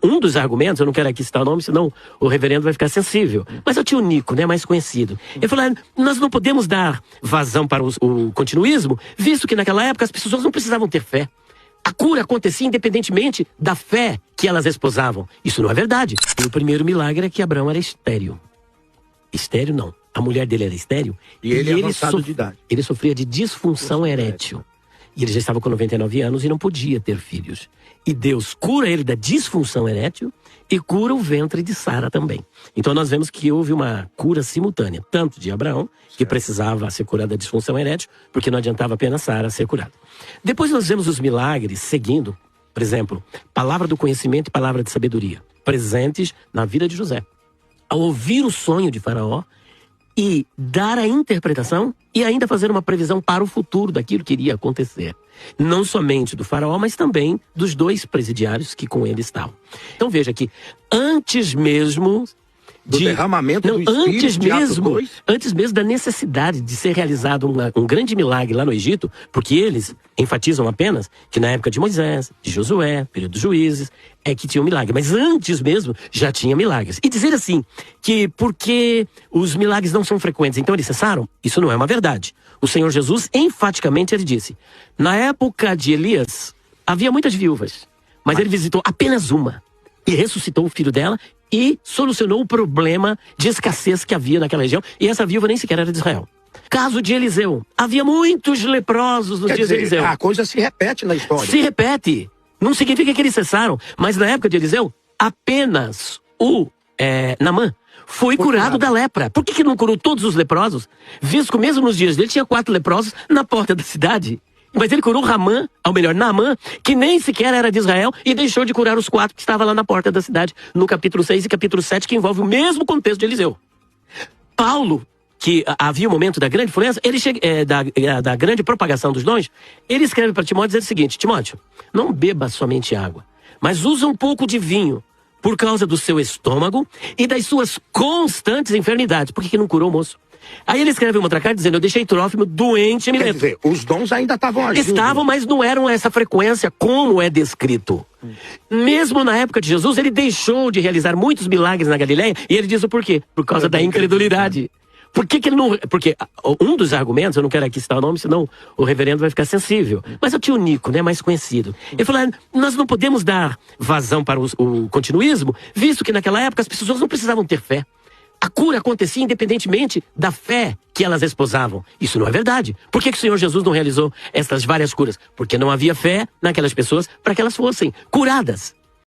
Um dos argumentos, eu não quero aqui citar o nome, senão o reverendo vai ficar sensível. Mas é o tio Nico, né, mais conhecido. Ele falou, nós não podemos dar vazão para o continuismo, visto que naquela época as pessoas não precisavam ter fé. A cura acontecia independentemente da fé que elas esposavam. Isso não é verdade. E o primeiro milagre é que Abraão era estéril. Estéril não. A mulher dele era estéril. E ele avançado de idade. Ele sofria de disfunção erétil. E ele já estava com 99 anos e não podia ter filhos. E Deus cura ele da disfunção erétil e cura o ventre de Sara também. Então nós vemos que houve uma cura simultânea, tanto de Abraão, que precisava ser curado da disfunção erétil, porque não adiantava apenas Sara ser curada. Depois nós vemos os milagres seguindo, por exemplo, palavra do conhecimento e palavra de sabedoria, presentes na vida de José. Ao ouvir o sonho de Faraó e dar a interpretação e ainda fazer uma previsão para o futuro daquilo que iria acontecer. Não somente do Faraó, mas também dos 2 presidiários que com ele estavam. Então veja que antes mesmo do derramamento do Espírito, antes mesmo da necessidade de ser realizado um grande milagre lá no Egito, porque eles enfatizam apenas que na época de Moisés, de Josué, período dos juízes, é que tinha um milagre. Mas antes mesmo já tinha milagres. E dizer assim, que porque os milagres não são frequentes, então eles cessaram, isso não é uma verdade. O Senhor Jesus, enfaticamente, ele disse, na época de Elias, havia muitas viúvas, mas ele visitou apenas uma e ressuscitou o filho dela e solucionou o problema de escassez que havia naquela região. E essa viúva nem sequer era de Israel. Caso de Eliseu. Havia muitos leprosos nos dias de Eliseu. A coisa se repete na história. Se repete. Não significa que eles cessaram. Mas na época de Eliseu, apenas o Naamã foi curado da lepra. Por que não curou todos os leprosos? Visto que mesmo nos dias dele tinha 4 leprosos na porta da cidade. Mas ele curou Naamã, que nem sequer era de Israel, e deixou de curar os 4 que estavam lá na porta da cidade, no capítulo 6 e capítulo 7, que envolve o mesmo contexto de Eliseu. Paulo, que havia um momento da grande influência, da grande propagação dos dons, ele escreve para Timóteo dizendo o seguinte, Timóteo, não beba somente água, mas usa um pouco de vinho, por causa do seu estômago e das suas constantes enfermidades. Por que não curou o moço? Aí ele escreve uma outra carta dizendo, eu deixei Trófimo doente em Mileto. Quer dizer, os dons ainda estavam agindo. Estavam, mas não eram essa frequência como é descrito. Mesmo na época de Jesus, ele deixou de realizar muitos milagres na Galileia, e ele diz o porquê? Por causa da incredulidade. Por que ele não... Porque um dos argumentos, eu não quero aqui citar o nome, senão o reverendo vai ficar sensível. Mas é o tio Nico, né, mais conhecido. Ele falou, nós não podemos dar vazão para o continuismo, visto que naquela época as pessoas não precisavam ter fé. A cura acontecia independentemente da fé que elas esposavam. Isso não é verdade. Por que o Senhor Jesus não realizou estas várias curas? Porque não havia fé naquelas pessoas para que elas fossem curadas.